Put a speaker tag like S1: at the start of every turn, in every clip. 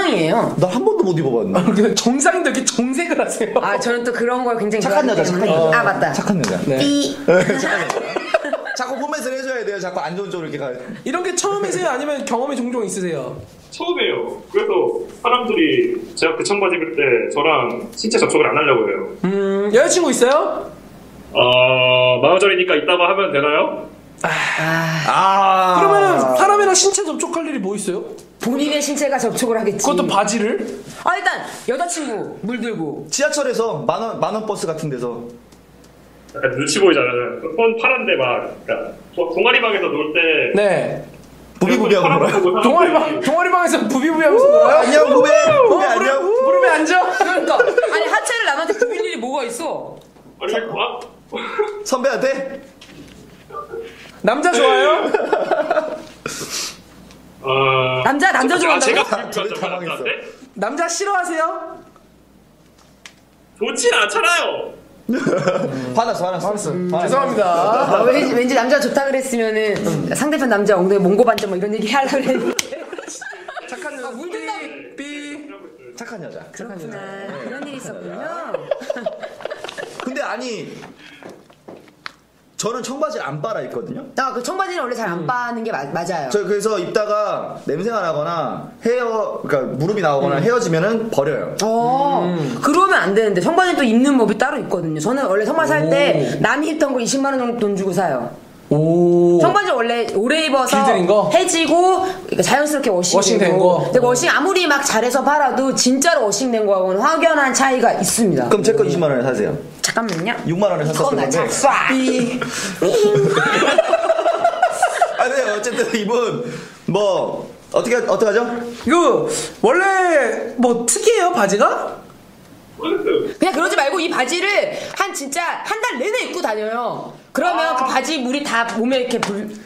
S1: 정상이에요.
S2: 나 한 번도 못 입어봤는데.
S3: 그냥 정상인데 이렇게 정색을 하세요.
S1: 아 저는 또 그런 걸 굉장히
S2: 착한 여자, 착한 여자.
S1: 아 맞다.
S2: 착한 여자.
S3: 네.
S2: 착한 여자. 자꾸 포맷을 해줘야 돼요. 자꾸 안 좋은 쪽으로 이렇게 가요.
S3: 이런 게 처음이세요? 아니면 경험이 종종 있으세요?
S4: 처음이에요. 그래서 사람들이 제가 그 청바지 입을 때 저랑 신체 접촉을 안 하려고 해요.
S3: 여자친구 있어요?
S4: 만원짜리니까 이따가 하면 되나요?
S3: 그러면은 사람이랑 신체 접촉할 일이 뭐 있어요?
S1: 본인의 신체가 접촉을 하겠지.
S3: 그것도 바지를?
S1: 일단 여자친구 물들고.
S2: 지하철에서 만원 버스 같은 데서.
S4: 약간 눈치 보이잖아요. 뻔 파란데 막 그러니까 동아리방에서 놀 때
S3: 네.
S2: 부비부비하고 놀아요.
S3: 동아리방에서 부비부비하면서 놀아요?
S2: 안녕 후배. 후배 안녕.
S3: 무릎에 앉아?
S1: 그러니까 아니 하체를 남한테 부빌 일이 뭐가 있어?
S4: 아니 막
S2: 선배한테?
S3: 남자 좋아요?
S1: 남자 좋아한다고?
S4: 제가
S2: 당황했어.
S3: 남자 싫어하세요?
S4: 좋진 않잖아요.
S2: 화났어.
S3: 죄송합니다.
S1: 왠지 남자가 좋다 그랬으면은 상대편 남자 엉덩이 몽고 반점 뭐 이런 얘기 하려고 했는데.
S3: 착한 여자.
S1: 물든다.
S3: 삐.
S2: 착한 여자.
S1: 그렇구나. 그런 일이 있었군요.
S2: 근데 아니 저는 청바지를 안 빨아 입거든요.
S1: 그 청바지는 원래 잘 안 빠는 게 맞아요.
S2: 저 그래서 입다가 냄새가 나거나 그러니까 무릎이 나오거나 헤어지면은 버려요.
S1: 그러면 안 되는데 청바지는 또 입는 법이 따로 있거든요. 저는 원래 청바지 살 때 남이 입던 거 20만 원 정도 돈 주고 사요. 청바지 원래 오래 입어서
S3: 길들인 거?
S1: 해지고 그러니까 자연스럽게
S3: 워싱된 거.
S1: 근데 워싱 아무리 막 잘해서 팔아도 진짜로 워싱된 거하고는 확연한 차이가 있습니다.
S2: 그럼 제 거 20만 원에 사세요.
S1: 잠깐만요.
S2: 6만 원에 샀었던 건데.
S1: 작사.
S2: 네, 어쨌든 이분 뭐 어떻게 하죠?
S3: 이거 원래 뭐 특이해요 바지가?
S1: 그냥 그러지 말고 이 바지를 진짜 한 달 내내 입고 다녀요. 그러면 그 바지 물이 다 몸에 이렇게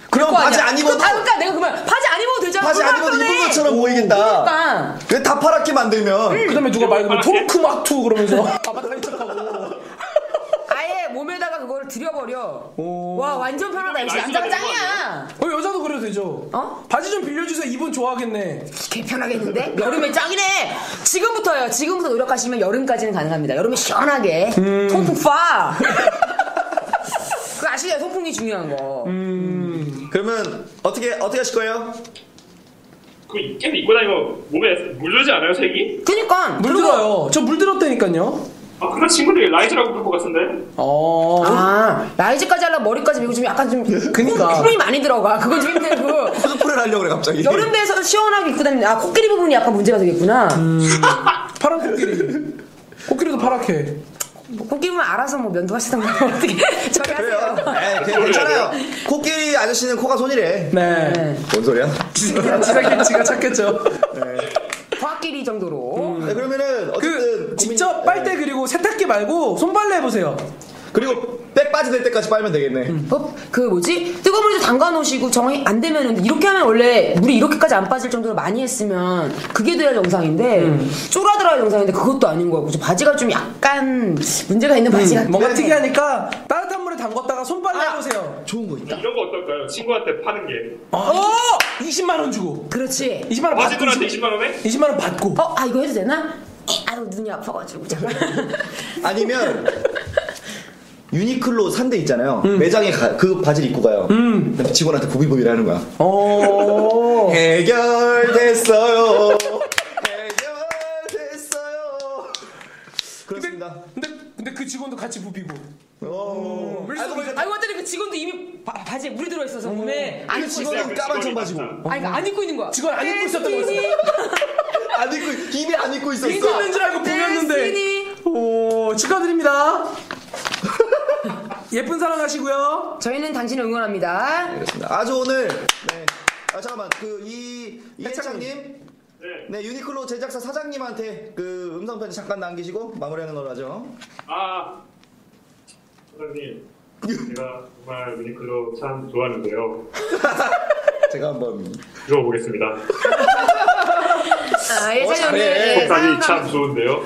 S2: 그럼 바지 안 입어도
S1: 그러니까 내가 그러면 바지 안 입어도 되잖아.
S2: 바지 안 입어도 입은 것처럼 보이겠다.
S1: 그러니까.
S2: 왜 다 파랗게 만들면?
S3: 그다음에 누가 말 그러면 토르크마투 그러면서 아바타인 척하고.
S1: 아예 몸에다가 그거를 들여버려. 와 완전 편하다. 역시 남자가 짱이야.
S3: 여자도 그래도 되죠. 바지 좀 빌려주세요. 이분 좋아하겠네.
S1: 개 편하겠는데? 여름에 짱이네. 지금부터 노력하시면 여름까지는 가능합니다. 여름에 시원하게 통풍 파. 그거 아시죠? 통풍이 중요한 거.
S2: 그러면 어떻게 하실 거예요?
S4: 그 계속 입고 다니면 몸에 물들지 않아요 색이?
S1: 그니까
S3: 물들어요. 저 물들었다니까요.
S4: 그런 친구들이 라이즈라고 부를 것 같은데?
S1: 라이즈까지 하려면 머리까지 밀고 좀 약간 좀
S3: 그니까.
S1: 풀이 많이 들어가. 그건 좀 힘들고.
S2: 코스프레를 하려고 그래 갑자기.
S1: 여름에서 시원하게 입고 다니는 코끼리 부분이 약간 문제가 되겠구나.
S3: 파란 코끼리. 코끼리도 파랗게.
S1: 코끼리는 알아서 뭐 면도하시던가 어떻게 저리 하세요.
S2: 그래요. 괜찮아요. 코끼리 아저씨는 코가 손이래.
S3: 네.
S2: 뭔 소리야?
S3: 지가 찾겠죠.
S1: 코끼리 정도로.
S2: 그러면은 어쨌든
S3: 직접 빨대 그리고 세탁기 말고 손빨래 해보세요.
S2: 그리고 백 빠지될 때까지 빨면 되겠네.
S1: 뜨거운 물에 담가 놓으시고 정이 안 되면은 이렇게 하면 원래 물이 이렇게까지 안 빠질 정도로 많이 했으면 그게 돼야 정상인데 쫄아들어야 정상인데 그것도 아닌 거고 바지가 좀 약간 문제가 있는 바지 같아.
S3: 뭔가 특이하니까 따뜻한 물에 담궜다가 손빨래 해보세요.
S2: 좋은 거 있다.
S4: 이런 거 어떨까요? 친구한테 파는 게
S3: 20만 원 주고.
S1: 그렇지.
S3: 20만 원 받고.
S4: 바지들한테 20만 원에?
S3: 20만 원 받고.
S1: 이거 해도 되나? 눈이 아파가지고 잠깐.
S2: 아니면 유니클로 산 데 있잖아요. 매장에 그 바지를 입고 가요. 직원한테 부비부비를 하는 거야. 해결됐어요. 그렇습니다.
S3: 근데 그 직원도 같이 부비고.
S1: 알고 봤더니 그 직원도 이미 바지에 물이 들어있어서 몸에
S2: 그 직원은 까만 청바지고.
S1: 그러니까 안 입고 있는 거야.
S3: 직원 안 입고 있었던 거였어.
S2: 이미 안 입고 있었어.
S3: 있었는 줄 알고 부렸는데. 축하드립니다. 예쁜 사랑하시고요.
S1: 저희는 당신을 응원합니다.
S2: 그렇습니다. 아주 오늘 잠깐만 이해창님 네 유니클로 제작사 사장님한테 그 음성 편지 잠깐 남기시고 마무리하는 걸로 하죠.
S4: 사장님 제가 정말 유니클로 참 좋아하는데요.
S2: 제가 한번
S4: 들어보겠습니다.
S1: 예찬이
S4: 색깔이 참 좋은데요.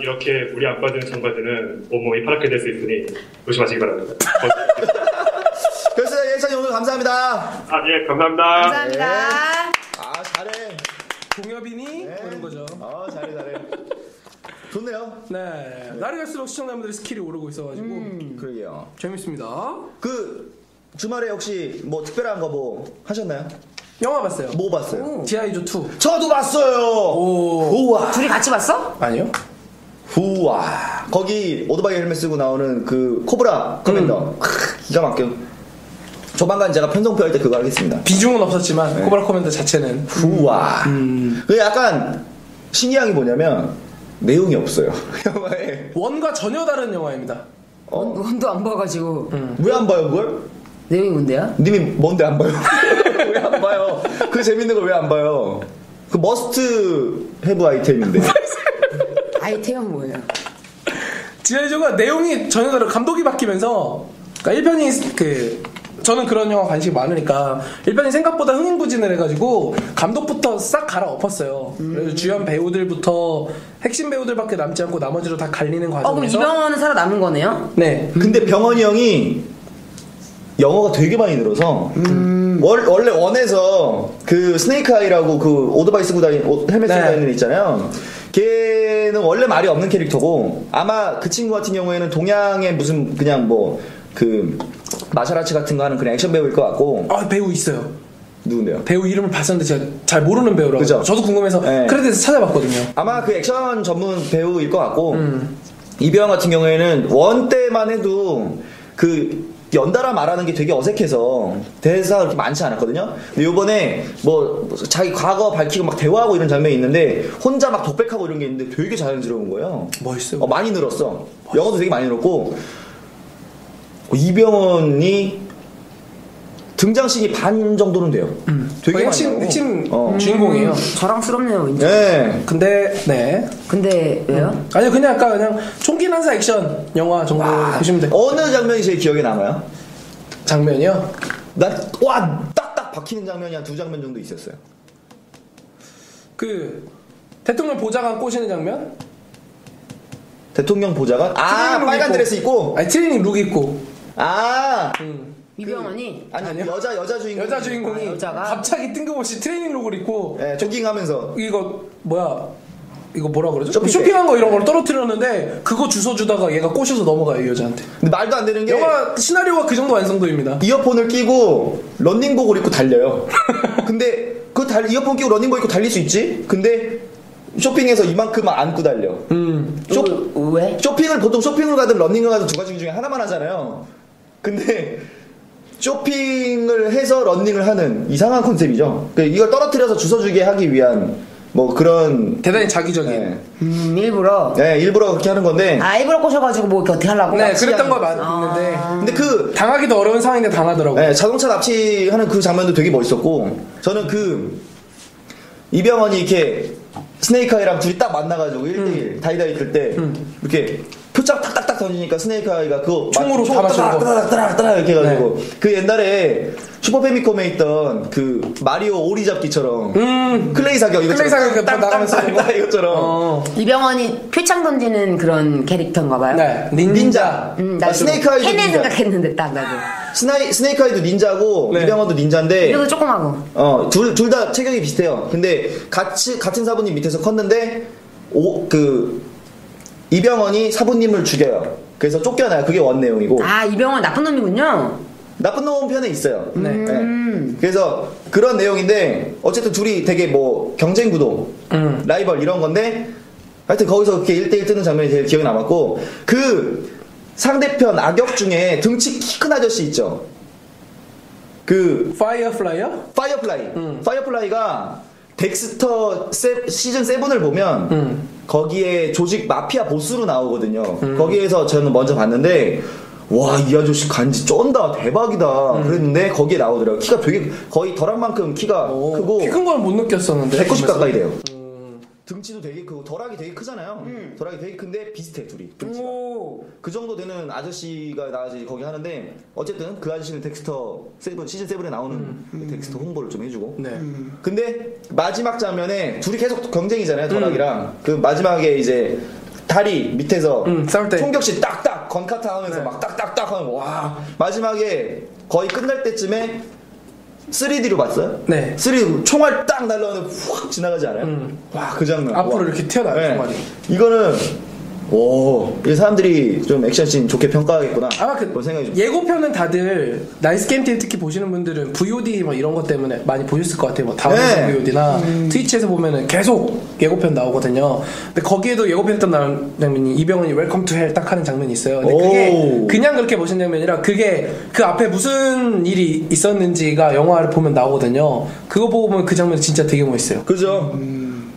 S4: 이렇게 물이 안 빠지는 청바지는 온몸이 파랗게 될 수 있으니 조심하시기 바랍니다.
S2: 그래서 예찬이 오늘 감사합니다.
S4: 예, 감사합니다.
S1: 감사합니다.
S2: 잘해.
S3: 동엽이니? 그런 거죠.
S2: 잘해. 좋네요.
S3: 네. 날이 갈수록 시청자분들의 스킬이 오르고 있어가지고
S2: 그러게요.
S3: 재밌습니다.
S2: 그 주말에 혹시 뭐 특별한 거 뭐 하셨나요?
S3: 영화 봤어요.
S2: 뭐 봤어요?
S3: G.I. 조 2.
S2: 저도 봤어요. 우와.
S1: 둘이 같이 봤어?
S3: 아니요?
S2: 우와. 거기 오토바이 헬멧 쓰고 나오는 그 코브라 커맨더. 기가 막혀. 조만간 제가 편성표 할 때 그거 하겠습니다.
S3: 비중은 없었지만 코브라 커맨더 자체는
S2: 우와. 그 약간 신기한 게 뭐냐면 내용이 없어요. 영화에.
S3: 원과 전혀 다른 영화입니다.
S1: 원도 안 봐가지고.
S2: 왜 안 봐요 그걸?
S1: 내용이 뭔데요?
S2: 님이 뭔데 안 봐요? 왜 안 봐요? 그 재밌는 걸 왜 안 봐요? 그 머스트 헤브 아이템인데.
S1: 아이템은 뭐예요?
S3: G.I. 조가 내용이 전혀 다른 감독이 바뀌면서 그러니까 1편이 저는 그런 영화 관심이 많으니까 1편이 생각보다 흥행부진을 해가지고 감독부터 싹 갈아엎었어요. 그래서 주연 배우들부터 핵심 배우들밖에 남지 않고 나머지로 다 갈리는 과정에서
S1: 그럼 이병헌은 살아남은 거네요?
S3: 네.
S2: 근데 병헌이 형이 영어가 되게 많이 늘어서 원래 원에서 그 스네이크 아이라고 그 오토바이 쓰고 다니는 헬멧 쓰고 다니는 애 있잖아요. 걔는 원래 말이 없는 캐릭터고 아마 그 친구 같은 경우에는 동양의 무슨 그냥 뭐 그 마샬아츠 같은 거 하는 그냥 액션 배우일 것 같고.
S3: 배우 있어요.
S2: 누군데요?
S3: 배우 이름을 봤었는데 제가 잘 모르는 배우라고.
S2: 그죠?
S3: 저도 궁금해서
S2: 네.
S3: 크레딧에서 찾아봤거든요.
S2: 아마 그 액션 전문 배우일 것 같고 이병헌 같은 경우에는 원 때만 해도 그 연달아 말하는 게 되게 어색해서 대사가 그렇게 많지 않았거든요. 근데 요번에 뭐 자기 과거 밝히고 막 대화하고 이런 장면이 있는데 혼자 막 독백하고 이런 게 있는데 되게 자연스러운 거예요.
S3: 멋있어요.
S2: 많이 늘었어. 영어도 되게 많이 늘었고 이병헌이 등장씬이 반 정도는 돼요. 되게 많이 나오고.
S3: 핵심 주인공이에요.
S1: 자랑스럽네요, 왠지.
S2: 네.
S1: 근데 왜요?
S3: 아니요, 그냥 아까 그냥 총기 난사 액션 영화 정도 보시면 돼요.
S2: 어느 장면이 제일 기억에 남아요?
S3: 장면이요?
S2: 딱딱 박히는 장면이 한 2장면 정도 있었어요.
S3: 그 대통령 보좌관 꼬시는 장면?
S2: 대통령 보좌관?
S3: 트레이닝 룩
S2: 빨간
S3: 입고.
S2: 드레스 입고.
S3: 아니 트레이닝 룩 입고.
S1: 이병헌이?
S2: 아니
S3: 아니요?
S2: 여자 주인공.
S3: 여자 주인공이
S1: 여자가?
S3: 갑자기 뜬금없이 트레이닝 룩을 입고
S2: 네, 조깅하면서.
S3: 이거 뭐라 그러죠?
S2: 쇼핑백.
S3: 쇼핑한 거 이런 걸 떨어뜨렸는데 그거 주워 주다가 얘가 꼬셔서 넘어가요, 이 여자한테.
S2: 근데 말도 안 되는 게
S3: 영화 시나리오가 그 정도 완성도입니다.
S2: 이어폰을 끼고 런닝복을 입고 달려요. 근데 이어폰 끼고 런닝복 입고 달릴 수 있지? 근데 쇼핑에서 이만큼만 안고 달려.
S1: 왜?
S2: 보통 쇼핑을 가든 런닝을 가든 두 가지 중에 하나만 하잖아요. 근데 쇼핑을 해서 런닝을 하는 이상한 컨셉이죠. 이걸 떨어뜨려서 주워주게 하기 위한 뭐 그런
S3: 대단히 자기적인.
S2: 네.
S1: 일부러?
S2: 네, 일부러 그렇게 하는 건데.
S1: 일부러 꼬셔가지고 뭐 이렇게 어떻게 하려고?
S3: 네, 그랬던 거 맞는데.
S2: 근데
S3: 당하기도 어려운 상황인데 당하더라고요.
S2: 네, 자동차 납치하는 그 장면도 되게 멋있었고, 저는 이병헌이 이렇게 스네이크아이랑 둘이 딱 만나가지고 1대1 다이다이 뜰 때 이렇게 표창 탁탁탁 던지니까 스네이크아이가 그거
S3: 총으로 다 맞추는 거.
S2: 따라따라 이렇게 해가지고 그 옛날에 슈퍼 패미컴에 있던 그 마리오 오리잡기처럼 클레이 사격
S3: 클레이 사격 나가면서
S2: 이것처럼
S1: 이병헌이 표창 던지는 그런 캐릭터인가 봐요?
S3: 네,
S2: 닌자.
S1: 나
S2: 스네이크아이도
S1: 캔을
S2: 닌자.
S1: 생각했는데 딱 나도.
S2: 스네이크아이도 닌자고
S3: 네.
S2: 이병헌도 닌자인데
S1: 이거 조그마고.
S2: 둘 다 체격이 비슷해요. 근데 같은 사부님 밑에서 컸는데 이병헌이 사부님을 죽여요. 그래서 쫓겨나요. 그게 원 내용이고.
S1: 이병헌 나쁜 놈이군요.
S2: 나쁜 놈 편에 있어요.
S3: 네.
S2: 그래서 그런 내용인데 어쨌든 둘이 되게 뭐 경쟁 구도, 라이벌 이런 건데 하여튼 거기서 그렇게 1대1 뜨는 장면이 제일 기억에 남았고 그 상대편 악역 중에 등치 키 큰 아저씨 있죠. 파이어플라이가 덱스터 시즌 7을 보면 거기에 조직 마피아 보스로 나오거든요. 거기에서 저는 먼저 봤는데 와, 이 아저씨 간지 쩐다, 대박이다 그랬는데 거기에 나오더라고요. 키가 되게 거의 덜한만큼 키가 크고
S3: 키 큰 걸 못 느꼈었는데
S2: 190 가까이 돼요. 등치도 되게 크고 덜하기 되게 크잖아요. 덜하기 되게 큰데 비슷해 둘이 등치가. 그 정도 되는 아저씨가 나와서 거기 하는데 어쨌든 그 아저씨는 덱스터 시즌 7에 나오는 덱스터 홍보를 좀 해주고.
S3: 네.
S2: 근데 마지막 장면에 둘이 계속 경쟁이잖아요, 덜하기랑. 그 마지막에 이제 다리 밑에서
S3: 싸울 때
S2: 총격시 딱딱 건카타 하면서 막 딱딱딱 하면 와 마지막에 거의 끝날 때쯤에 3D로 봤어요?
S3: 네.
S2: 3D 총알 딱 날라오는데 확 지나가지 않아요? 와, 그 장면.
S3: 앞으로
S2: 와.
S3: 이렇게 튀어나와요, 총알이.
S2: 이거는 이 사람들이 좀 액션씬 좋게 평가하겠구나.
S3: 아마
S2: 그런 생각이 좀.
S3: 예고편은 다들 나이스 게임팀 특히 보시는 분들은 VOD 뭐 이런 것 때문에 많이 보셨을 것 같아요. 뭐 다운로드 VOD나 트위치에서 보면은 계속 예고편 나오거든요. 근데 거기에도 예고편 나오는 장면이 이병헌이 웰컴 투 헬 딱 하는 장면이 있어요. 근데 그게 그냥 그렇게 보신 장면이 아니라 그게 그 앞에 무슨 일이 있었는지가 영화를 보면 나오거든요. 그거 보고 보면 그 장면이 진짜 되게 멋있어요.
S2: 그죠?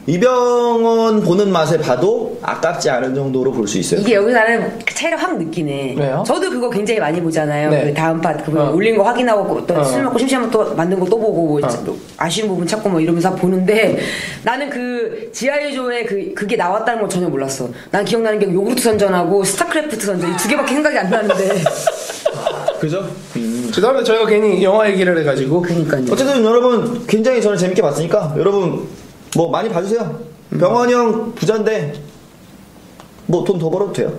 S2: 이병헌 보는 맛에 봐도 아깝지 않은 정도로 볼 수 있어요.
S1: 이게 여기 나는 차이를 확 느끼네.
S3: 왜요?
S1: 저도 그거 굉장히 많이 보잖아요.
S3: 네.
S1: 그 다음 파 그거 올린 거 확인하고 또 술 먹고 심심하면 또 만든 거 또 보고 뭐 또 아쉬운 부분 찾고 뭐 이러면서 보는데 나는 그 지하의 조에 그게 나왔다는 걸 전혀 몰랐어. 난 기억나는 게 요구르트 선전하고 스타크래프트 선전 이 두 개밖에 생각이 안 나는데.
S2: 그죠?
S3: 죄송합니다. 저희가 괜히 영화 얘기를 해가지고.
S1: 그러니까요.
S2: 어쨌든 여러분 굉장히 저는 재밌게 봤으니까 여러분 뭐 많이 봐주세요. 병헌이 형 부자인데 뭐 돈 더 벌어도 돼요.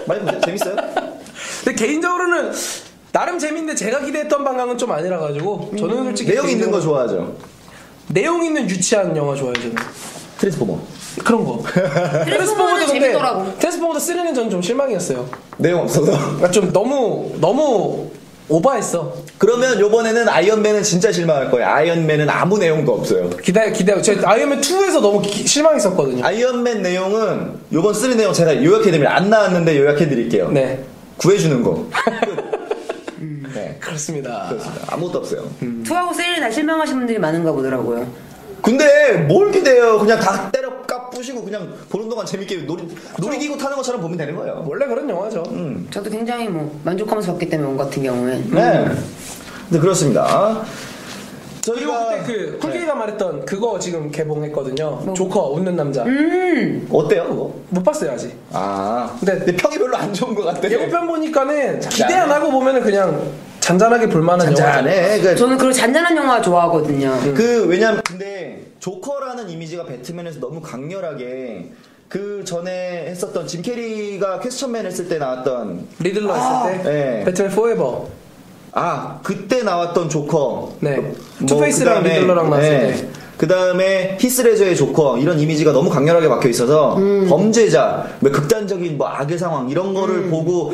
S2: 많이 보세요. 재밌어요.
S3: 근데 개인적으로는 나름 재밌는데 제가 기대했던 방향은 좀 아니라 가지고 저는 솔직히
S2: 내용 있는 거 좋아하죠.
S3: 내용 있는 유치한 영화 좋아해요 저는.
S2: 트랜스포머.
S3: 그런 거.
S1: 트랜스포머는 재밌더라고.
S3: 트랜스포머도 3는 전 좀 실망이었어요.
S2: 내용 없어서.
S3: 그러니까 좀 너무 오버했어.
S2: 그러면 요번에는 아이언맨은 진짜 실망할 거예요. 아이언맨은 아무 내용도 없어요.
S3: 기대요. 제가 아이언맨 2에서 너무 실망했었거든요.
S2: 아이언맨 내용은 요번 3 내용 제가 요약해드리면 안 나왔는데 요약해드릴게요.
S3: 네.
S2: 구해주는 거. 네.
S3: 그렇습니다.
S2: 그렇습니다. 아무것도 없어요.
S1: 투하고 세일이 날 실망하신 분들이 많은가 보더라고요.
S2: 근데 뭘 기대해요? 그냥 다 때려 까부시고 그냥 보는 동안 재밌게 놀이기구 타는 것처럼 보면 되는 거예요.
S3: 원래 그런 영화죠.
S1: 저도 굉장히 뭐 만족하면서 봤기 때문에 온 같은 경우에.
S2: 네. 근데 그렇습니다.
S3: 그리고 그때 그 쿨케이가 말했던 그거 지금 개봉했거든요. 조커 웃는 남자.
S2: 어때요 그거?
S3: 못 봤어요 아직.
S2: 근데 평이 별로 안 좋은 것 같아.
S3: 예고편 보니까는 기대 안 하고 보면은 그냥 잔잔하게 볼만한 영화죠.
S2: 잔잔해.
S1: 저는 그런 잔잔한 영화 좋아하거든요.
S2: 왜냐면 근데 조커라는 이미지가 배트맨에서 너무 강렬하게 그 전에 했었던 짐 캐리가 퀘스천맨 했을 때 나왔던
S3: 리들러 했을 때
S2: 네.
S3: 배트맨 포에버.
S2: 그때 나왔던 조커.
S3: 네. 투페이스랑
S2: 그다음에,
S3: 리들러랑 나왔을 때.
S2: 그 다음에 히스레저의 조커 이런 이미지가 너무 강렬하게 박혀 있어서 범죄자, 뭐 극단적인 뭐 악의 상황 이런 거를 보고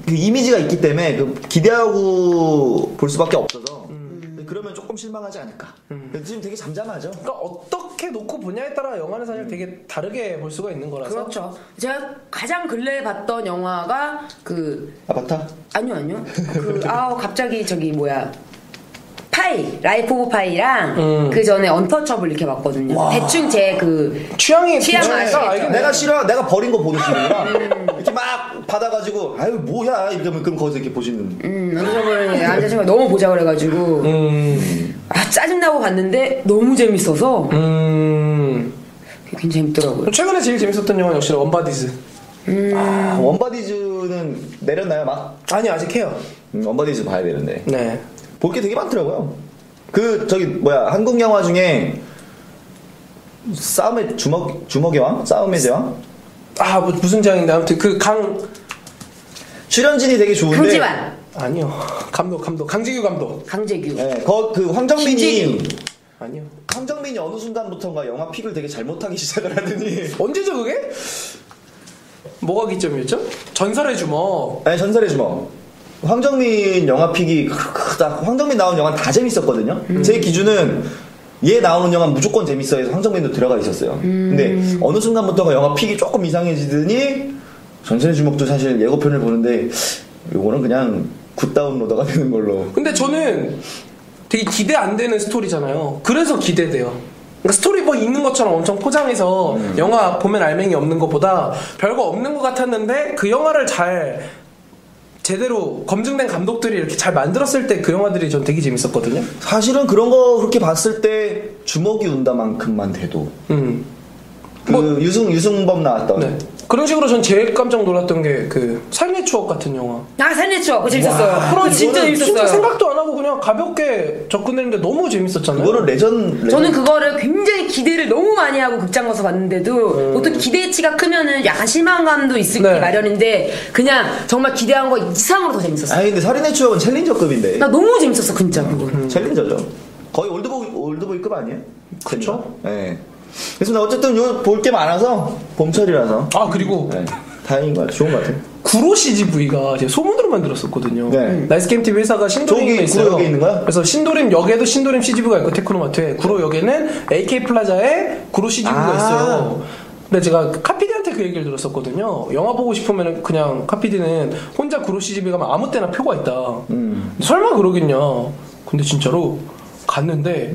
S2: 그 이미지가 있기 때문에 기대하고 볼 수밖에 없어서 그러면 조금 실망하지 않을까. 지금 되게 잠잠하죠.
S3: 그러니까 어떻게 놓고 보냐에 따라 영화는 사실 되게 다르게 볼 수가 있는 거라서.
S1: 그렇죠. 제가 가장 근래에 봤던 영화가
S2: 아바타?
S1: 아니요. 갑자기 저기 뭐야. 라이프 오브 파이랑 그 전에 언터처블 이렇게 봤거든요.
S2: 와.
S1: 대충 제
S3: 취향
S1: 아시겠죠?
S2: 내가 버린 거 보시는구나. 이렇게 막 받아가지고 아유 뭐야 이러면 그럼 거기서 이렇게 보시는.
S1: 언터처블은 앉아서 너무 보자 그래가지고 짜증나고 봤는데 너무 재밌어서 굉장히 재밌더라고요.
S3: 최근에 제일 재밌었던 영화는 역시 원바디즈.
S2: 원바디즈는 내렸나요 막?
S3: 아니 아직 해요.
S2: 원바디즈 봐야 되는데.
S3: 네.
S2: 볼 게 되게 많더라고요. 한국 영화 중에 싸움의 주먹의 왕? 싸움의 제왕?
S3: 무슨 장인데 아무튼
S2: 출연진이 되게 좋은데.
S1: 강지환.
S3: 아니요. 감독. 강재규 감독.
S1: 강재규.
S2: 네, 그 황정민이.
S1: 김재규.
S3: 아니요.
S2: 황정민이 어느 순간부터인가 영화 픽을 되게 잘못하기 시작을 하더니.
S3: 언제죠 그게? 뭐가 기점이었죠? 전설의 주먹.
S2: 네, 전설의 주먹. 황정민 영화 픽이 황정민 나온 영화는 다 재밌었거든요. 제 기준은 얘 나오는 영화 무조건 재밌어 해서 황정민도 들어가 있었어요. 근데 어느 순간부터가 영화 픽이 조금 이상해지더니 전설의 주먹도 사실 예고편을 보는데 요거는 그냥 굿 다운로더가 되는 걸로.
S3: 근데 저는 되게 기대 안 되는 스토리잖아요. 그래서 기대돼요. 그러니까 스토리 뭐 있는 것처럼 엄청 포장해서 영화 보면 알맹이 없는 것보다 별거 없는 것 같았는데 그 영화를 잘 제대로 검증된 감독들이 이렇게 잘 만들었을 때 그 영화들이 전 되게 재밌었거든요.
S2: 사실은 그런 거 그렇게 봤을 때 주먹이 운다만큼만 돼도 유승범 나왔던.
S3: 네. 그런 식으로 전 제일 깜짝 놀랐던 게 삶의 추억 같은 영화.
S1: 삶의 추억 그거 재밌었어요.
S3: 그런
S1: 진짜 재밌었어요.
S3: 진짜 생각도 안 하고 그냥 가볍게 접근했는데 너무 재밌었잖아요.
S2: 그거는 레전.
S1: 저는 그거를 굉장히 기대를 너무 많이 하고 극장 가서 봤는데도 보통 기대치가 크면은 약간 실망감도 있을
S3: 네.
S1: 마련인데 그냥 정말 기대한 거 이상으로 더 재밌었어.
S2: 아니 근데 살인의 추억은 챌린저급인데.
S1: 나 너무 재밌었어 진짜 그거.
S2: 챌린저죠. 거의 올드보이급 아니에요?
S3: 그쵸?
S2: 네. 그래서 나 어쨌든 볼 게 많아서 봄철이라서.
S3: 아 그리고
S2: 네. 다행인 것 같아요. 좋은 것 같아요.
S3: 구로 CGV가 제가 소문으로만 들었었거든요.
S2: 네.
S3: 나이스 게임 TV 회사가 신도림에
S2: 저기
S3: 있어요.
S2: 구로역에 있는 거야?
S3: 그래서 신도림역에도 신도림 CGV가 있고 테크노마트에 구로역에는 AK 플라자에 구로 CGV가
S2: 아.
S3: 있어요. 근데 제가 카피디한테 그 얘기를 들었었거든요. 영화 보고 싶으면 그냥 카피디는 혼자 구로 CGV 가면 아무 때나 표가 있다. 설마 그러겠냐. 근데 진짜로 갔는데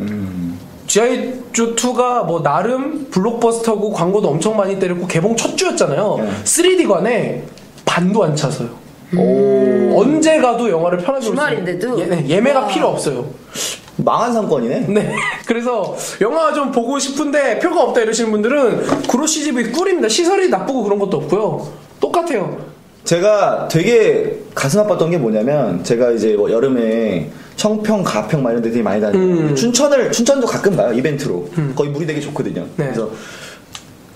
S3: G.I.Joe2가 뭐 나름 블록버스터고 광고도 엄청 많이 때렸고 개봉 첫 주였잖아요. 3D관에 반도 안 차서요. 언제 가도 영화를 편하게 볼 수
S1: 주말인데도?
S3: 예매가
S1: 와.
S3: 필요 없어요.
S2: 망한 상권이네.
S3: 네. 그래서 영화 좀 보고 싶은데 표가 없다 이러시는 분들은 구로 CGV 꿀입니다. 시설이 나쁘고 그런 것도 없고요. 똑같아요.
S2: 제가 되게 가슴 아팠던 게 뭐냐면 제가 이제 뭐 여름에 청평, 가평 막 이런 데 되게 많이 다니고 춘천도 가끔 가요 이벤트로. 거기 물이 되게 좋거든요.
S3: 네.
S2: 그래서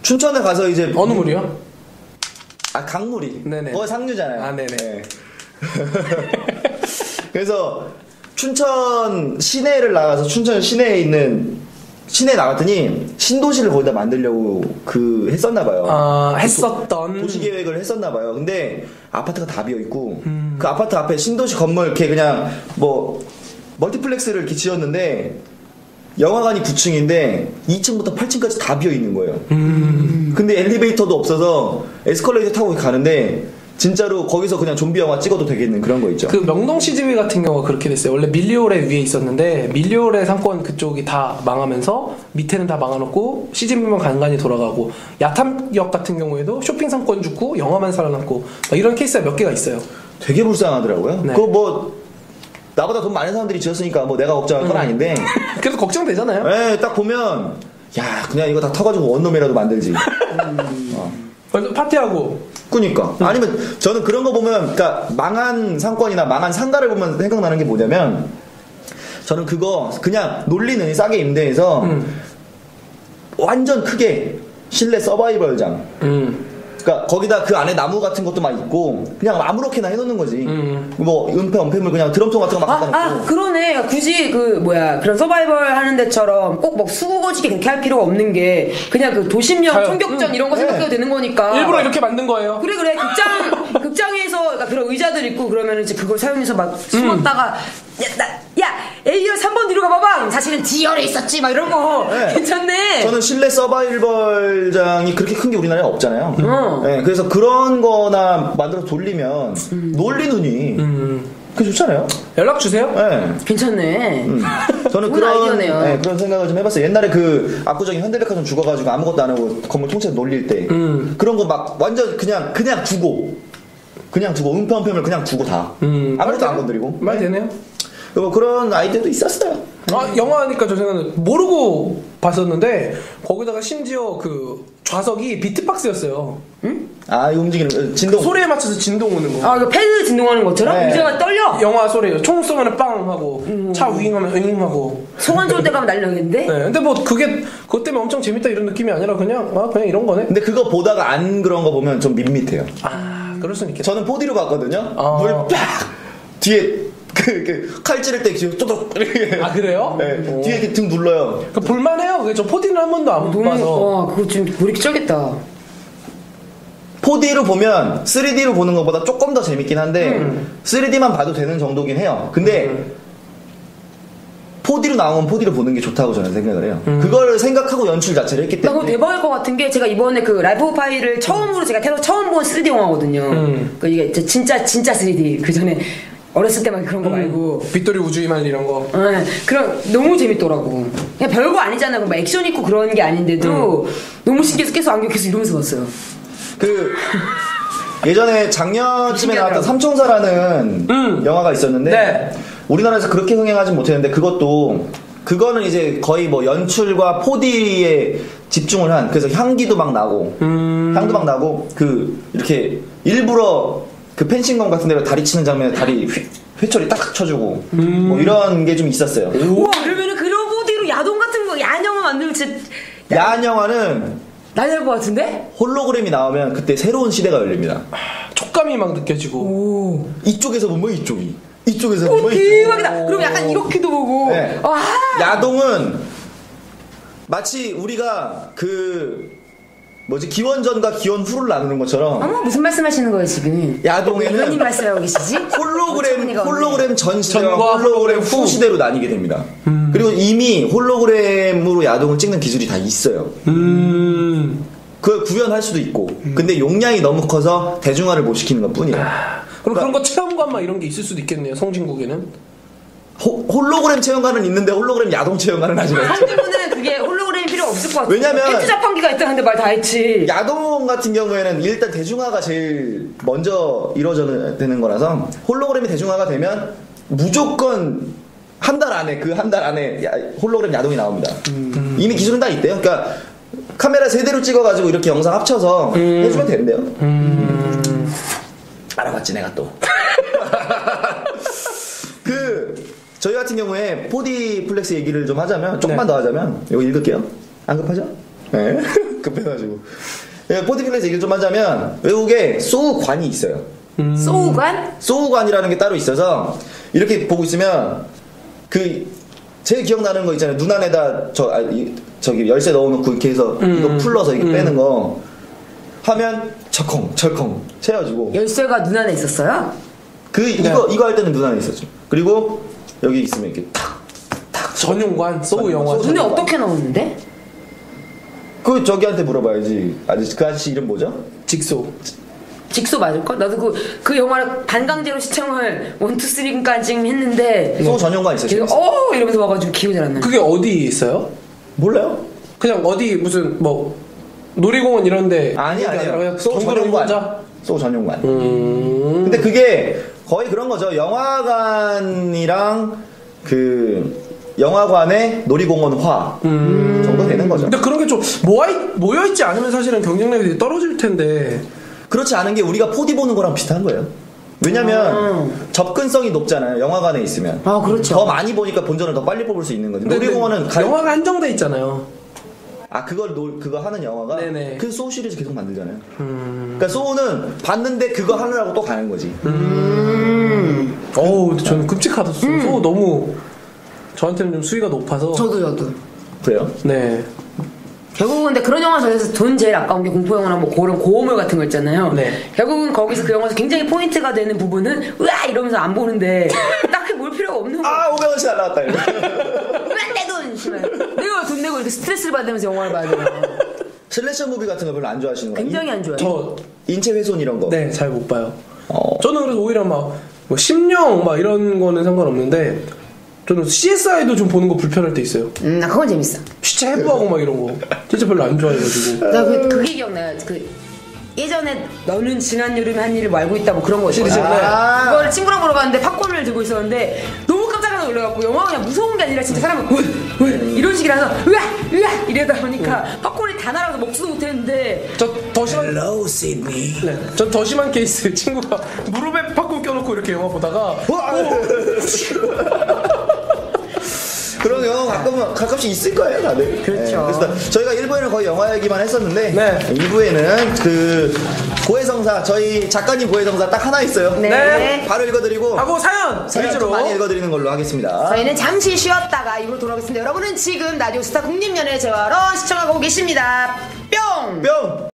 S2: 춘천에 가서 이제
S3: 어느 물이요?
S2: 아 강물이.
S3: 네네.
S2: 거기 상류잖아요.
S3: 아, 네네.
S2: 네. 그래서 춘천 시내를 나가서 춘천 시내에 나갔더니 신도시를 거기다 만들려고 했었나 봐요.
S3: 아, 했었던.
S2: 도시 계획을 했었나 봐요. 근데 아파트가 다 비어 있고 그 아파트 앞에 신도시 건물 이렇게 그냥 뭐 멀티플렉스를 이렇게 지었는데 영화관이 9층인데 2층부터 8층까지 다 비어 있는 거예요. 근데 엘리베이터도 없어서 에스컬레이터 타고 가는데 진짜로 거기서 그냥 좀비 영화 찍어도 되겠는 그런 거 있죠.
S3: 그 명동 CGV 같은 경우가 그렇게 됐어요. 원래 밀리오레 위에 있었는데 밀리오레 상권 그쪽이 다 망하면서 밑에는 다 망해놓고 CGV만 간간히 돌아가고 야탐역 같은 경우에도 쇼핑 상권 죽고 영화만 살아남고 이런 케이스가 몇 개가 있어요.
S2: 되게 불쌍하더라고요.
S3: 네.
S2: 그거 뭐 나보다 돈 많은 사람들이 지었으니까 뭐 내가 걱정할 건 아닌데
S3: 그래도 걱정되잖아요.
S2: 네, 딱 보면 야 그냥 이거 다 터가지고 원룸이라도 만들지.
S3: 그래서 파티하고
S2: 그니까 아니면 저는 그런 거 보면 그러니까 망한 상권이나 망한 상가를 보면 생각나는 게 뭐냐면 저는 그거 그냥 논리는 싸게 임대해서 완전 크게 실내 서바이벌장 그러니까 거기다 그 안에 나무 같은 것도 막 있고 그냥 아무렇게나 해놓는 거지 뭐 은폐 언폐물 그냥 드럼통 같은 거 막 갖다 놓고
S1: 그러네. 굳이 그런 서바이벌 하는 데처럼 꼭 뭐 수고거지게 그렇게 할 필요가 없는 게 그냥 그 도심형
S3: 자연.
S1: 총격전 이런 거 생각해도 되는 거니까.
S3: 일부러 이렇게 만든 거예요.
S1: 그래 극장에서 그러니까 그런 의자들 있고 그러면 이제 그걸 사용해서 막 숨었다가 야 A열 3번 뒤로 가봐봐. 사실은 D열에 있었지 막 이런 거.
S2: 네.
S1: 괜찮네.
S2: 저는 실내 서바이벌장이 그렇게 큰 게 우리나라에 없잖아요. 네, 그래서 그런 거나 만들어서 돌리면 논리눈이 그게 좋잖아요.
S3: 연락 주세요.
S2: 네.
S1: 괜찮네.
S2: 저는
S1: 좋은 아이디어네요.
S2: 네, 그런 생각을 좀 해봤어요. 옛날에 그 압구정에 현대백화점 죽어가지고 아무것도 안 하고 건물 통째로 놀릴 때 그런 거 막 완전 그냥 두고 은폐 언폐물 그냥 두고 다 아무것도 안 건드리고
S3: 말 되네요.
S2: 뭐 그런 아이디어도 있었어요.
S3: 영화 하니까 저 생각은 모르고 봤었는데 거기다가 심지어 그 좌석이 비트박스였어요.
S2: 아, 이 움직이는 진동
S3: 소리에 맞춰서 진동 오는 거.
S1: 이거 패드 진동하는 것처럼
S2: 네.
S1: 의자가 떨려.
S3: 영화 소리예요. 총 쏘면 빵 하고 차 윙하면 윙 하고.
S1: 소관 좋을 때 가면 날려겠는데?
S3: 네. 근데 뭐 그것 때문에 엄청 재밌다 이런 느낌이 아니라 그냥 이런 거네.
S2: 근데 그거 보다가 안 그런 거 보면 좀 밋밋해요.
S3: 그럴 수는 있겠다.
S2: 저는 4D로 봤거든요. 물 빡 뒤에 칼 찌를 때 뒤에 쪼독 이렇게.
S3: 아 그래요?
S2: 네, 뒤에 이렇게 등 눌러요.
S3: 볼만해요. 그게 저 4D는 한 번도 안 봐서.
S1: 와 그거 좀 보기 쩔겠다.
S2: 4D로 보면 3D로 보는 것보다 조금 더 재밌긴 한데 3D만 봐도 되는 정도긴 해요. 근데 4D로 나오면 4D로 보는 게 좋다고 저는 생각을 해요. 그거를 생각하고 연출 자체를 했기
S1: 나 그거
S2: 때문에.
S1: 대박일 것 같은 게 제가 이번에 그 라이프 파일을 처음으로 제가 태어나서 처음 본 3D 영화거든요. 그 이게 진짜 3D 그 전에 어렸을 때만 그런 거 말고.
S3: 빗돌이 우주이말 이런 거.
S1: 네, 그럼 너무 재밌더라고. 그냥 별거 아니잖아. 뭐 액션 있고 그런 게 아닌데도 너무 신기해서 계속 안경 계속 이러면서 봤어요.
S2: 그 예전에 작년쯤에 나왔던 삼총사라는 영화가 있었는데
S3: 네.
S2: 우리나라에서 그렇게 흥행하진 못했는데 그거는 이제 거의 뭐 연출과 4D에 집중을 한 그래서 향기도 막 나고 그 이렇게 일부러 그 펜싱건 같은 데로 다리 치는 장면에 다리 회초리 딱 쳐주고 뭐 이런 게 좀 있었어요.
S1: 우와, 그러면은 그런 보디로 야동 같은 거 야영화 만들면 진짜
S2: 야한 영화는
S1: 난리 날것 같은데?
S2: 홀로그램이 나오면 그때 새로운 시대가 열립니다.
S3: 촉감이 막 느껴지고.
S1: 오,
S2: 이쪽에서 보면 이쪽이, 이쪽에서
S1: 오
S2: 보면 이쪽.
S1: 대박이다. 그럼 약간 이렇게도 보고.
S2: 네.
S1: 와.
S2: 야동은 마치 우리가 기원전과 기원 후를 나누는 것처럼
S1: 어머, 무슨 말씀하시는 거예요 지금?
S2: 야동에는
S1: 무슨 말씀하고 계시지?
S2: 홀로그램 전 시대와
S3: 전과
S2: 홀로그램 후 시대로 나뉘게 됩니다. 그리고 이미 홀로그램으로 야동을 찍는 기술이 다 있어요. 그걸 구현할 수도 있고. 근데 용량이 너무 커서 대중화를 못 시키는 것 뿐이에요.
S3: 그럼 그런 거 체험관 막 이런 게 있을 수도 있겠네요. 성진국에는.
S2: 홀로그램 체험관은 있는데 홀로그램 야동 체험관은 아직 없죠.
S1: 한국분들은 그게 홀로그램이 필요 없을 것 같아요.
S2: 왜냐면
S1: 팬트 자판기가 있다는데 말 다 했지.
S2: 야동 같은 경우에는 일단 대중화가 제일 먼저 이루어져야 되는 거라서 홀로그램이 대중화가 되면 무조건 한 달 안에 홀로그램 야동이 나옵니다. 이미 기술은 다 있대요. 그러니까 카메라 3대로 찍어가지고 이렇게 영상 합쳐서 해주면 된대요. 알아봤지 내가 또. 저희 같은 경우에 4D 플렉스 얘기를 좀 하자면 조금만 더 하자면 이거 읽을게요. 안 급하죠? 네. 급해가지고 4D 플렉스 얘기를 좀 하자면 외국에 소우관이 있어요.
S1: 소우관?
S2: 소우관이라는 게 따로 있어서 이렇게 보고 있으면 제일 기억나는 거 있잖아요. 눈 안에다 저기 열쇠 넣어놓고 이렇게 해서 이거 풀러서 이렇게 빼는 거 하면 철컹 채워지고.
S1: 열쇠가 눈 안에 있었어요?
S2: 이거 할 때는 눈 안에 있었죠. 그리고 여기 있으면 이렇게 탁
S3: 전용관 소우 영화.
S1: 눈에 어떻게 나오는데?
S2: 저기한테 물어봐야지. 그 아저씨 이름 뭐죠?
S3: 직소
S1: 맞을걸? 나도 그 영화를 반강제로 시청을 1, 2, 3까지 했는데
S2: 소우 전용관 있어요.
S1: 계속 이러면서 와가지고 기억이 잘 안 나.
S3: 그게 어디 있어요?
S2: 몰라요?
S3: 그냥 어디 무슨 뭐 놀이공원 이런데.
S2: 아니야. 소우
S3: 전용관.
S2: 소우 전용관. 근데 그게 거의 그런 거죠. 영화관이랑 영화관의 놀이공원화 정도 되는 거죠.
S3: 근데 그런 게 좀 모여있지 않으면 사실은 경쟁력이 되게 떨어질 텐데.
S2: 그렇지 않은 게 우리가 4D 보는 거랑 비슷한 거예요. 왜냐면 접근성이 높잖아요. 영화관에 있으면.
S1: 그렇죠.
S2: 더 많이 보니까 본전을 더 빨리 뽑을 수 있는 거지. 놀이공원은
S3: 영화가 한정돼 있잖아요.
S2: 그거 하는 영화가
S3: 네네.
S2: 그 소우 시리즈 계속 만들잖아요. 그러니까 소우는 봤는데 그거 하느라고 또 가는 거지.
S3: 저는 끔찍하다. 소우 너무 저한테는 좀 수위가 높아서.
S1: 저도.
S2: 그래요?
S1: 네. 결국은 근데 그런 영화 저에서 돈 제일 아까운 게 공포 영화나 뭐 그런 고어물 같은 거 있잖아요.
S3: 네.
S1: 결국은 거기서 그 영화에서 굉장히 포인트가 되는 부분은 으아 이러면서 안 보는데 딱히 볼 필요가 없는 거.
S2: 500원씩 날라갔다 이거.
S1: 내 돈! 내가 돈 내고 이렇게 스트레스를 받으면서 영화를 봐야 되나.
S2: 슬래셔 무비 같은 거 별로 안 좋아하시는 거예요?
S1: 굉장히 안 좋아요.
S3: 저
S2: 인체 훼손 이런 거.
S3: 네, 잘 못 봐요. 저는 그래서 오히려 뭐 심령 막 이런 거는 상관없는데 저는 CSI도 좀 보는 거 불편할 때 있어요.
S1: 나 그건 재밌어.
S3: 시체 해부하고 막 이런 거 진짜 별로 안 좋아해가지고.
S1: 나 그게 기억나요. 예전에 너는 지난 여름에 한 일을 알고 있다 뭐 그런 거 있었어요. 그걸 친구랑 보러 갔는데 팝콘을 들고 있었는데 너무 깜짝 놀라갖고 영화가 그냥 무서운 게 아니라 진짜 사람을 왜 이런 식이라서 으아 이러다 보니까 팝콘이 다 날아가서 먹지도 못했는데.
S3: 저 더 심한
S2: Hello, Sydney.
S3: 네, 전 더 심한 케이스. 친구가 무릎에 팝콘 껴놓고 이렇게 영화 보다가
S2: 그런 영화 가끔씩 있을 거예요, 다들.
S1: 그렇죠.
S2: 네, 그래서 저희가 1부에는 거의 영화 얘기만 했었는데,
S3: 네.
S2: 2부에는 고해성사, 저희 작가님 고해성사 딱 하나 있어요.
S1: 네.
S2: 바로 읽어드리고,
S3: 하고 사연
S2: 좀
S3: 위주로
S2: 많이 읽어드리는 걸로 하겠습니다.
S1: 저희는 잠시 쉬었다가 입으로 돌아오겠습니다. 여러분은 지금 라디오스타 국립연애제화로 시청하고 계십니다. 뿅!
S2: 뿅!